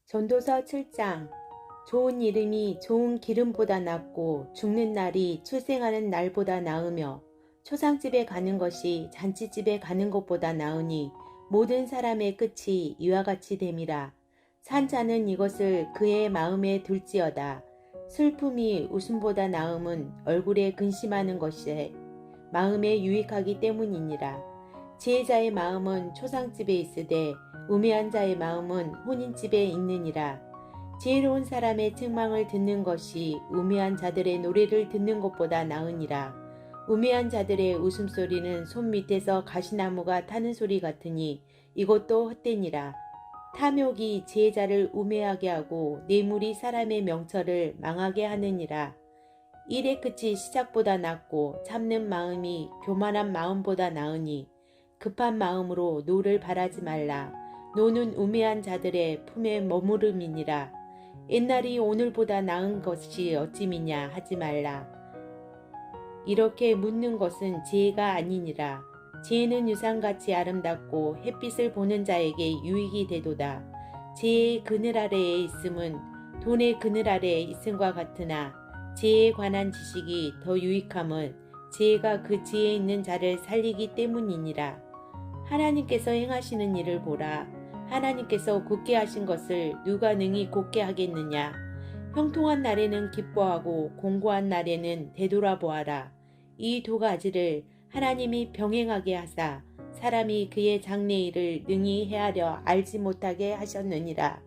전도서 7장. 좋은 이름이 좋은 기름보다 낫고 죽는 날이 출생하는 날보다 나으며 초상집에 가는 것이 잔치집에 가는 것보다 나으니 모든 사람의 끝이 이와 같이 됨이라. 산 자는 이것을 그의 마음에 둘지어다. 슬픔이 웃음보다 나음은 얼굴에 근심하는 것이 마음에 유익하기 때문이니라. 지혜자의 마음은 초상집에 있으되 우매한 자의 마음은 혼인집에 있느니라. 지혜로운 사람의 책망을 듣는 것이 우매한 자들의 노래를 듣는 것보다 나으니라. 우매한 자들의 웃음소리는 손 밑에서 가시나무가 타는 소리 같으니 이것도 헛되니라. 탐욕이 지혜자를 우매하게 하고 뇌물이 사람의 명철을 망하게 하느니라. 일의 끝이 시작보다 낫고 참는 마음이 교만한 마음보다 나으니 급한 마음으로 노를 바라지 말라. 노는 우매한 자들의 품에 머무름이니라. 옛날이 오늘보다 나은 것이 어찌미냐 하지 말라. 이렇게 묻는 것은 지혜가 아니니라. 지혜는 유산같이 아름답고 햇빛을 보는 자에게 유익이 되도다. 지혜의 그늘 아래에 있음은 돈의 그늘 아래에 있음과 같으나 지혜에 관한 지식이 더 유익함은 지혜가 그 지혜에 있는 자를 살리기 때문이니라. 하나님께서 행하시는 일을 보라. 하나님께서 굳게 하신 것을 누가 능히 곧게 하겠느냐. 형통한 날에는 기뻐하고 공고한 날에는 되돌아보아라. 이 두 가지를 하나님이 병행하게 하사 사람이 그의 장래일을 능히 헤아려 알지 못하게 하셨느니라.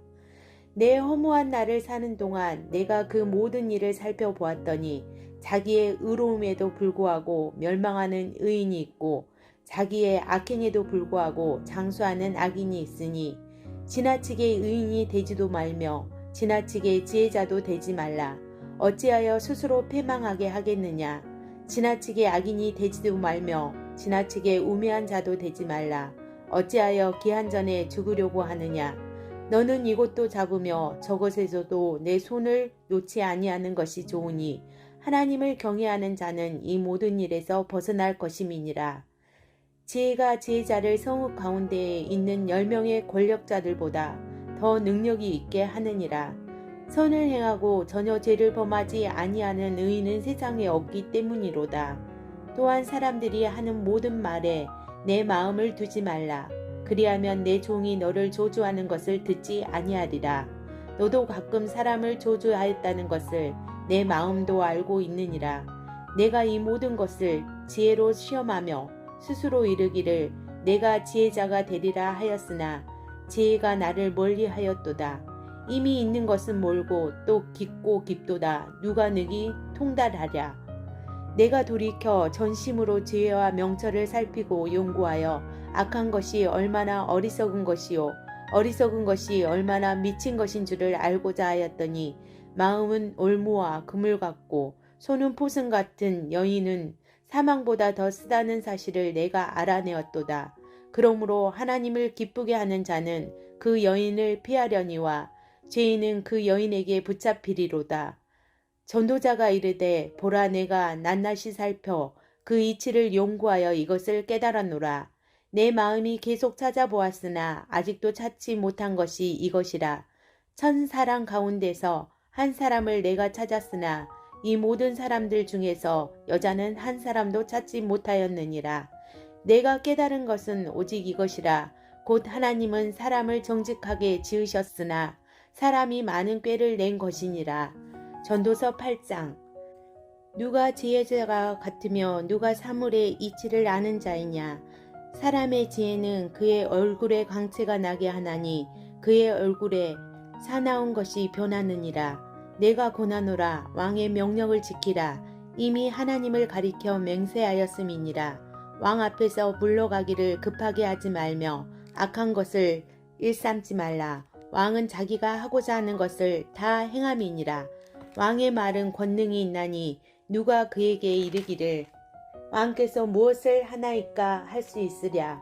내 허무한 날을 사는 동안 내가 그 모든 일을 살펴보았더니 자기의 의로움에도 불구하고 멸망하는 의인이 있고 자기의 악행에도 불구하고 장수하는 악인이 있으니 지나치게 의인이 되지도 말며 지나치게 지혜자도 되지 말라. 어찌하여 스스로 패망하게 하겠느냐. 지나치게 악인이 되지도 말며 지나치게 우매한 자도 되지 말라. 어찌하여 기한전에 죽으려고 하느냐. 너는 이것도 잡으며 저것에서도 내 손을 놓지 아니하는 것이 좋으니 하나님을 경외하는 자는 이 모든 일에서 벗어날 것임이니라. 지혜가 지혜자를 성읍 가운데에 있는 10명의 권력자들보다 더 능력이 있게 하느니라. 선을 행하고 전혀 죄를 범하지 아니하는 의인은 세상에 없기 때문이로다. 또한 사람들이 하는 모든 말에 내 마음을 두지 말라. 그리하면 내 종이 너를 조주하는 것을 듣지 아니하리라. 너도 가끔 사람을 조주하였다는 것을 내 마음도 알고 있느니라. 내가 이 모든 것을 지혜로 시험하며 스스로 이르기를 내가 지혜자가 되리라 하였으나 지혜가 나를 멀리하였도다. 이미 있는 것은 멀고 또 깊고 깊도다. 누가 능히 통달하랴. 내가 돌이켜 전심으로 지혜와 명철을 살피고 연구하여 악한 것이 얼마나 어리석은 것이요 어리석은 것이 얼마나 미친 것인 줄을 알고자 하였더니 마음은 올무와 그물 같고 손은 포승 같은 여인은 사망보다 더 쓰다는 사실을 내가 알아내었도다. 그러므로 하나님을 기쁘게 하는 자는 그 여인을 피하려니와 죄인은 그 여인에게 붙잡히리로다. 전도자가 이르되 보라 내가 낱낱이 살펴 그 이치를 연구하여 이것을 깨달았노라. 내 마음이 계속 찾아보았으나 아직도 찾지 못한 것이 이것이라. 천 사람 가운데서 한 사람을 내가 찾았으나 이 모든 사람들 중에서 여자는 한 사람도 찾지 못하였느니라. 내가 깨달은 것은 오직 이것이라. 곧 하나님은 사람을 정직하게 지으셨으나 사람이 많은 꾀를 낸 것이니라. 전도서 8장. 누가 지혜자가 같으며 누가 사물의 이치를 아는 자이냐. 사람의 지혜는 그의 얼굴에 광채가 나게 하나니 그의 얼굴에 사나운 것이 변하느니라. 내가 고나노라. 왕의 명령을 지키라. 이미 하나님을 가리켜 맹세하였음이니라. 왕 앞에서 물러가기를 급하게 하지 말며 악한 것을 일삼지 말라. 왕은 자기가 하고자 하는 것을 다 행함이니라. 왕의 말은 권능이 있나니 누가 그에게 이르기를 왕께서 무엇을 하나이까 할 수 있으랴.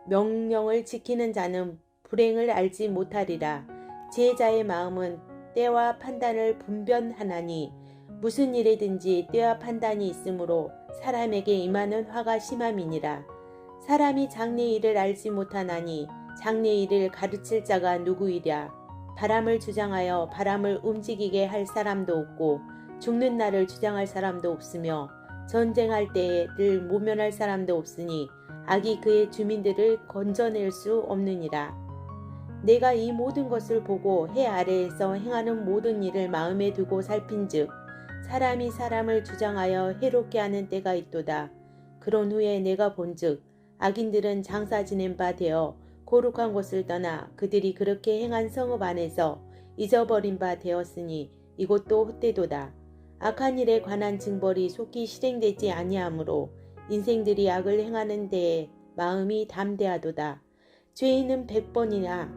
명령을 지키는 자는 불행을 알지 못하리라. 지혜자의 마음은 때와 판단을 분별하나니 무슨 일에든지 때와 판단이 있으므로 사람에게 임하는 화가 심함이니라. 사람이 장래일을 알지 못하나니 장래일을 가르칠 자가 누구이랴. 바람을 주장하여 바람을 움직이게 할 사람도 없고 죽는 날을 주장할 사람도 없으며 전쟁할 때에 늘 모면할 사람도 없으니 악이 그의 주민들을 건져낼 수 없느니라. 내가 이 모든 것을 보고 해 아래에서 행하는 모든 일을 마음에 두고 살핀즉 사람이 사람을 주장하여 해롭게 하는 때가 있도다. 그런 후에 내가 본즉 악인들은 장사 지낸 바 되어 거룩한 곳을 떠나 그들이 그렇게 행한 성읍 안에서 잊어버린 바 되었으니 이것도 헛되도다. 악한 일에 관한 징벌이 속히 실행되지 아니하므로 인생들이 악을 행하는 데에 마음이 담대하도다. 죄인은 100번이나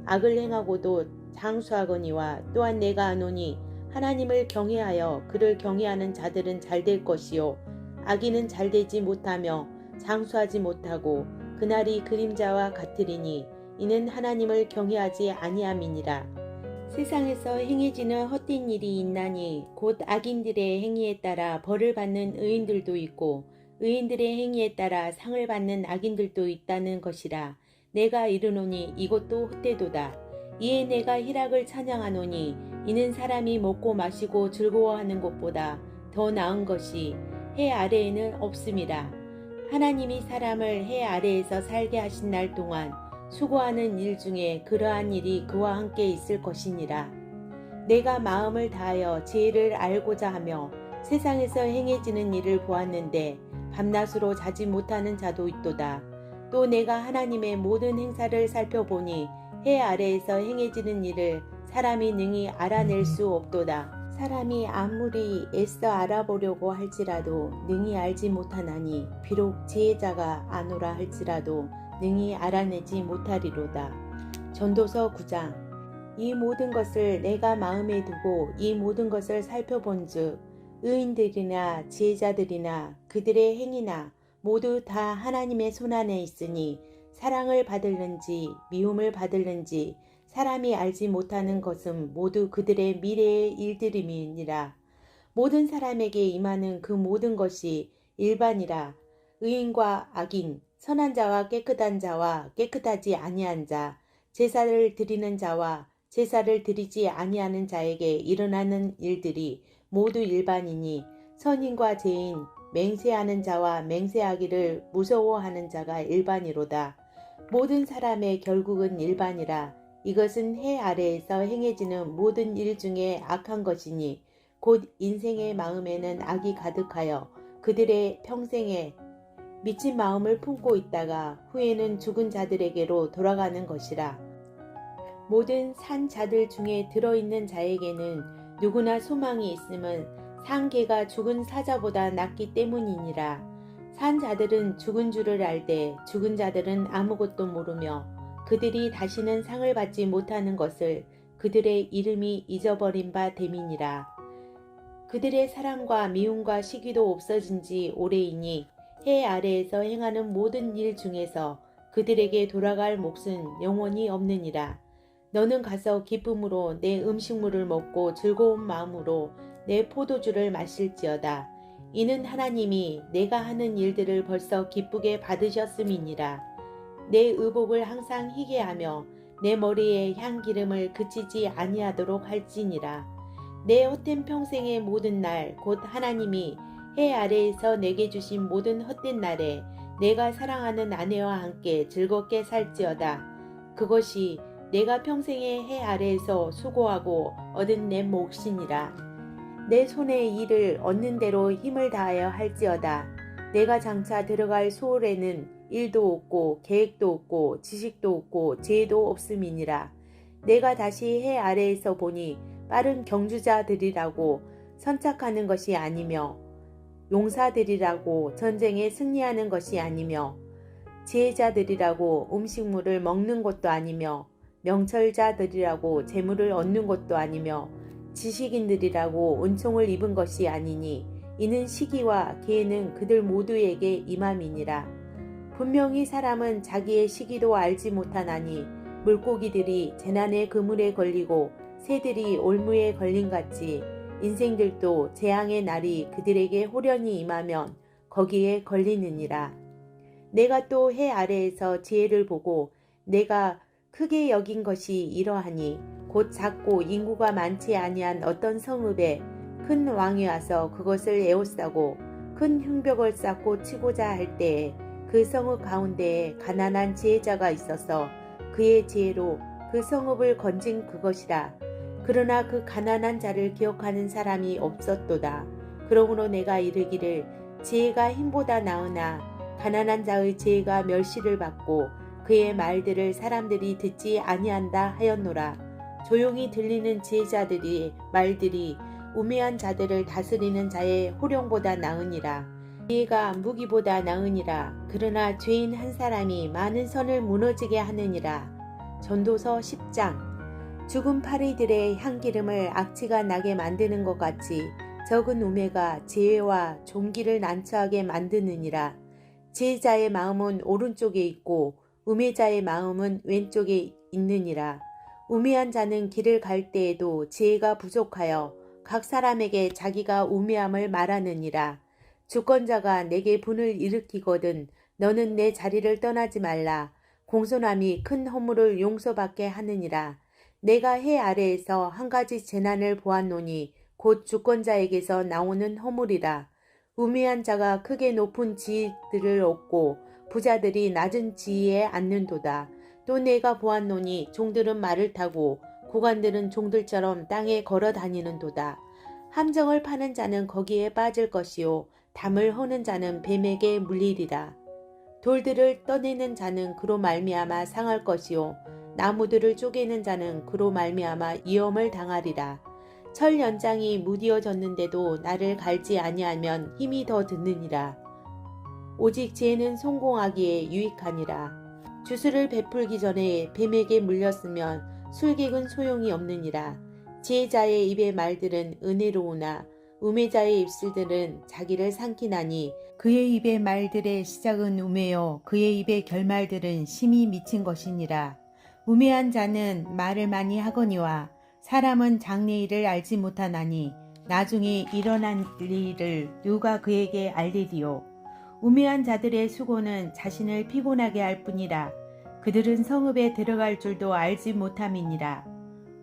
악을 행하고도 장수하거니와 또한 내가 아노니 하나님을 경외하여 그를 경외하는 자들은 잘될 것이요 악인은 잘되지 못하며 장수하지 못하고 그날이 그림자와 같으리니 이는 하나님을 경외하지 아니함이니라. 세상에서 행해지는 헛된 일이 있나니 곧 악인들의 행위에 따라 벌을 받는 의인들도 있고 의인들의 행위에 따라 상을 받는 악인들도 있다는 것이라. 내가 이르노니 이것도 헛되도다. 이에 내가 희락을 찬양하노니 이는 사람이 먹고 마시고 즐거워하는 것보다 더 나은 것이 해 아래에는 없음이라. 하나님이 사람을 해 아래에서 살게 하신 날 동안 수고하는 일 중에 그러한 일이 그와 함께 있을 것이니라. 내가 마음을 다하여 지혜를 알고자 하며 세상에서 행해지는 일을 보았는데 밤낮으로 자지 못하는 자도 있도다. 또 내가 하나님의 모든 행사를 살펴보니 해 아래에서 행해지는 일을 사람이 능히 알아낼 수 없도다. 사람이 아무리 애써 알아보려고 할지라도 능히 알지 못하나니 비록 지혜자가 아노라 할지라도 능히 알아내지 못하리로다. 전도서 9장. 이 모든 것을 내가 마음에 두고 이 모든 것을 살펴본즉 의인들이나 지혜자들이나 그들의 행위나 모두 다 하나님의 손안에 있으니 사랑을 받을는지 미움을 받을는지 사람이 알지 못하는 것은 모두 그들의 미래의 일들임이니라. 모든 사람에게 임하는 그 모든 것이 일반이라. 의인과 악인, 선한 자와 깨끗한 자와 깨끗하지 아니한 자, 제사를 드리는 자와 제사를 드리지 아니하는 자에게 일어나는 일들이 모두 일반이니 선인과 죄인, 맹세하는 자와 맹세하기를 무서워하는 자가 일반이로다. 모든 사람의 결국은 일반이라. 이것은 해 아래에서 행해지는 모든 일 중에 악한 것이니 곧 인생의 마음에는 악이 가득하여 그들의 평생에 미친 마음을 품고 있다가 후에는 죽은 자들에게로 돌아가는 것이라. 모든 산 자들 중에 들어있는 자에게는 누구나 소망이 있음은 산 개가 죽은 사자보다 낫기 때문이니라. 산 자들은 죽은 줄을 알되 죽은 자들은 아무것도 모르며 그들이 다시는 상을 받지 못하는 것을 그들의 이름이 잊어버린 바 됨이니라. 그들의 사랑과 미움과 시기도 없어진 지 오래이니 해 아래에서 행하는 모든 일 중에서 그들에게 돌아갈 몫은 영원히 없느니라. 너는 가서 기쁨으로 내 음식물을 먹고 즐거운 마음으로 내 포도주를 마실지어다. 이는 하나님이 내가 하는 일들을 벌써 기쁘게 받으셨음이니라. 내 의복을 항상 희게 하며 내 머리에 향기름을 그치지 아니하도록 할지니라. 내 헛된 평생의 모든 날 곧 하나님이 해 아래에서 내게 주신 모든 헛된 날에 내가 사랑하는 아내와 함께 즐겁게 살지어다. 그것이 내가 평생의 해 아래에서 수고하고 얻은 내 몫이니라. 내 손의 일을 얻는 대로 힘을 다하여 할지어다. 내가 장차 들어갈 소홀에는 일도 없고 계획도 없고 지식도 없고 지혜도 없음이니라. 내가 다시 해 아래에서 보니 빠른 경주자들이라고 선착하는 것이 아니며 용사들이라고 전쟁에 승리하는 것이 아니며 지혜자들이라고 음식물을 먹는 것도 아니며 명철자들이라고 재물을 얻는 것도 아니며 지식인들이라고 은총을 입은 것이 아니니 이는 시기와 기회는 그들 모두에게 임함이니라. 분명히 사람은 자기의 시기도 알지 못하나니 물고기들이 재난의 그물에 걸리고 새들이 올무에 걸림같이 인생들도 재앙의 날이 그들에게 호련히 임하면 거기에 걸리느니라. 내가 또 해 아래에서 지혜를 보고 내가 크게 여긴 것이 이러하니 곧 작고 인구가 많지 아니한 어떤 성읍에 큰 왕이 와서 그것을 에워싸고 큰 흉벽을 쌓고 치고자 할 때에 그 성읍 가운데에 가난한 지혜자가 있어서 그의 지혜로 그 성읍을 건진 그것이라. 그러나 그 가난한 자를 기억하는 사람이 없었도다. 그러므로 내가 이르기를 지혜가 힘보다 나으나 가난한 자의 지혜가 멸시를 받고 그의 말들을 사람들이 듣지 아니한다 하였노라. 조용히 들리는 지혜자들의 말들이 우매한 자들을 다스리는 자의 호령보다 나으니라. 지혜가 무기보다 나으니라. 그러나 죄인 한 사람이 많은 선을 무너지게 하느니라. 전도서 10장. 죽은 파리들의 향기름을 악취가 나게 만드는 것 같이 적은 우매가 지혜와 존귀를 난처하게 만드느니라. 지혜자의 마음은 오른쪽에 있고 우매자의 마음은 왼쪽에 있느니라. 우매한 자는 길을 갈 때에도 지혜가 부족하여 각 사람에게 자기가 우매함을 말하느니라. 주권자가 내게 분을 일으키거든 너는 내 자리를 떠나지 말라. 공손함이 큰 허물을 용서받게 하느니라. 내가 해 아래에서 한 가지 재난을 보았노니 곧 주권자에게서 나오는 허물이라. 우매한 자가 크게 높은 지위들을 얻고 부자들이 낮은 지위에 앉는도다. 또 내가 보았노니 종들은 말을 타고 고관들은 종들처럼 땅에 걸어 다니는도다. 함정을 파는 자는 거기에 빠질 것이요 담을 허는 자는 뱀에게 물리리라. 돌들을 떠내는 자는 그로 말미암아 상할 것이요 나무들을 쪼개는 자는 그로 말미암아 위험을 당하리라. 철 연장이 무디어졌는데도 나를 갈지 아니하면 힘이 더 드느니라. 오직 지혜는 성공하기에 유익하니라. 주술을 베풀기 전에 뱀에게 물렸으면 술객은 소용이 없느니라. 지혜자의 입의 말들은 은혜로우나 우매자의 입술들은 자기를 삼키나니 그의 입의 말들의 시작은 우매요 그의 입의 결말들은 심히 미친 것이니라. 우매한 자는 말을 많이 하거니와 사람은 장래일을 알지 못하나니 나중에 일어난 일을 누가 그에게 알리리요. 우매한 자들의 수고는 자신을 피곤하게 할 뿐이라. 그들은 성읍에 들어갈 줄도 알지 못함이니라.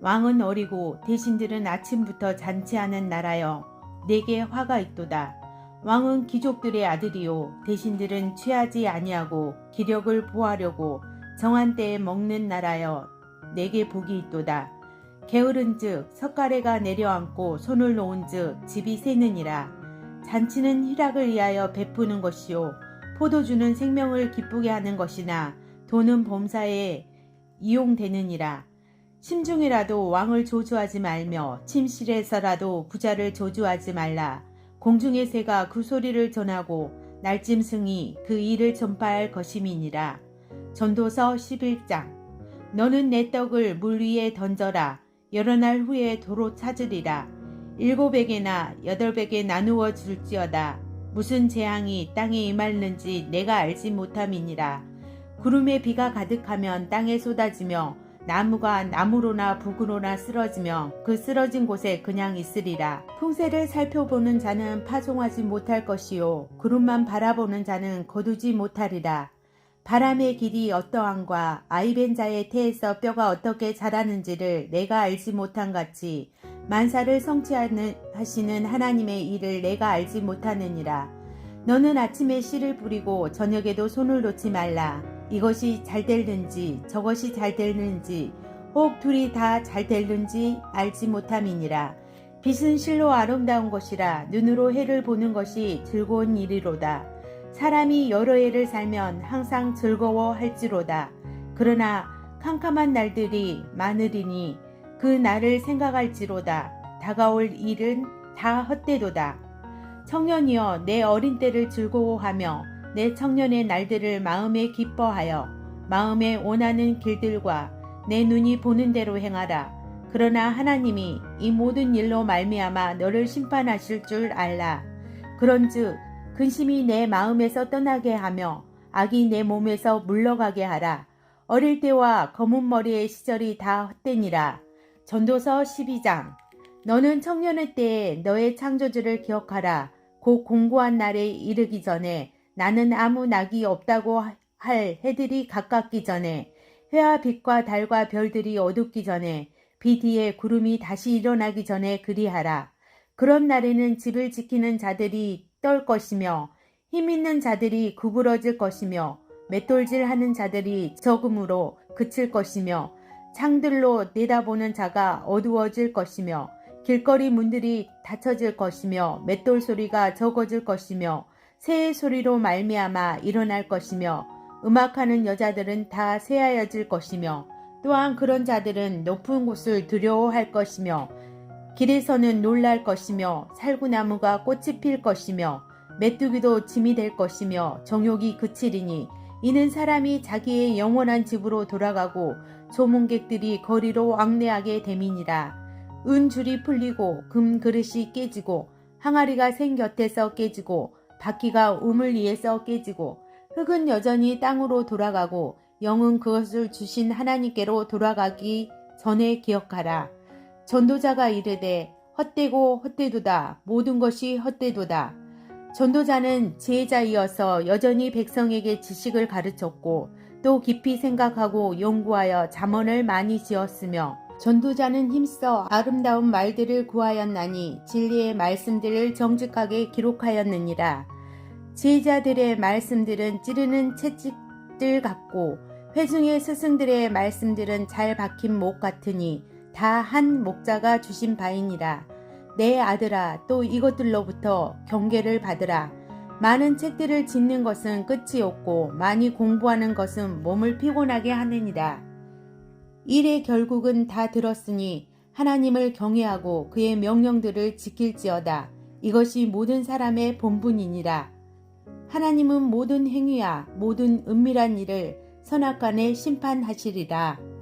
왕은 어리고 대신들은 아침부터 잔치하는 나라여 내게 화가 있도다. 왕은 귀족들의 아들이요 대신들은 취하지 아니하고 기력을 보하려고 정한 때에 먹는 나라여 내게 복이 있도다. 게으른즉 석가래가 내려앉고 손을 놓은즉 집이 새느니라. 잔치는 희락을 위하여 베푸는 것이요 포도주는 생명을 기쁘게 하는 것이나 돈은 범사에 이용되느니라. 심중이라도 왕을 조주하지 말며 침실에서라도 부자를 조주하지 말라. 공중의 새가 그 소리를 전하고 날짐승이 그 일을 전파할 것임이니라. 전도서 11장. 너는 내 떡을 물 위에 던져라. 여러 날 후에 도로 찾으리라. 7에게나 8에게 나누어 줄지어다. 무슨 재앙이 땅에 임하는지 내가 알지 못함이니라. 구름에 비가 가득하면 땅에 쏟아지며 나무가 나무로나 북으로나 쓰러지며 그 쓰러진 곳에 그냥 있으리라. 풍세를 살펴보는 자는 파송하지 못할 것이요 구름만 바라보는 자는 거두지 못하리라. 바람의 길이 어떠한과 아이벤 자의 태에서 뼈가 어떻게 자라는지를 내가 알지 못한 같이 만사를 성취하시는 하나님의 일을 내가 알지 못하느니라. 너는 아침에 씨를 뿌리고 저녁에도 손을 놓지 말라. 이것이 잘 될는지 저것이 잘 될는지 혹 둘이 다 잘 될는지 알지 못함이니라. 빛은 실로 아름다운 것이라 눈으로 해를 보는 것이 즐거운 일이로다. 사람이 여러 해를 살면 항상 즐거워할지로다. 그러나 캄캄한 날들이 많으리니 그 날을 생각할지로다. 다가올 일은 다 헛되도다. 청년이여 내 어린 때를 즐거워하며 내 청년의 날들을 마음에 기뻐하여 마음에 원하는 길들과 내 눈이 보는 대로 행하라. 그러나 하나님이 이 모든 일로 말미암아 너를 심판하실 줄 알라. 그런즉 근심이 내 마음에서 떠나게 하며 악이 내 몸에서 물러가게 하라. 어릴 때와 검은 머리의 시절이 다 헛되니라. 전도서 12장. 너는 청년의 때에 너의 창조주를 기억하라. 곧 공고한 날에 이르기 전에 나는 아무 낙이 없다고 할 해들이 가깝기 전에 해와 빛과 달과 별들이 어둡기 전에 비 뒤에 구름이 다시 일어나기 전에 그리하라. 그런 날에는 집을 지키는 자들이 떨 것이며 힘 있는 자들이 구부러질 것이며 맷돌질하는 자들이 적음으로 그칠 것이며 창들로 내다보는 자가 어두워질 것이며 길거리 문들이 닫혀질 것이며 맷돌 소리가 적어질 것이며 새의 소리로 말미암아 일어날 것이며 음악하는 여자들은 다 쇠하여질 것이며 또한 그런 자들은 높은 곳을 두려워할 것이며 길에서는 놀랄 것이며 살구나무가 꽃이 필 것이며 메뚜기도 짐이 될 것이며 정욕이 그치리니 이는 사람이 자기의 영원한 집으로 돌아가고 조문객들이 거리로 왕래하게 됨이니라. 은줄이 풀리고 금 그릇이 깨지고 항아리가 생 곁에서 깨지고 바퀴가 우물 위에서 깨지고 흙은 여전히 땅으로 돌아가고 영은 그것을 주신 하나님께로 돌아가기 전에 기억하라. 전도자가 이르되 헛되고 헛되도다. 모든 것이 헛되도다. 전도자는 지혜자이어서 여전히 백성에게 지식을 가르쳤고 또 깊이 생각하고 연구하여 잠언을 많이 지었으며 전도자는 힘써 아름다운 말들을 구하였나니 진리의 말씀들을 정직하게 기록하였느니라. 지혜자들의 말씀들은 찌르는 채찍들 같고 회중의 스승들의 말씀들은 잘 박힌 목 같으니 다 한 목자가 주신 바이니라. 내 아들아, 또 이것들로부터 경계를 받으라. 많은 책들을 짓는 것은 끝이 없고 많이 공부하는 것은 몸을 피곤하게 하느니라. 일의 결국은 다 들었으니 하나님을 경외하고 그의 명령들을 지킬지어다. 이것이 모든 사람의 본분이니라. 하나님은 모든 행위와 모든 은밀한 일을 선악간에 심판하시리라.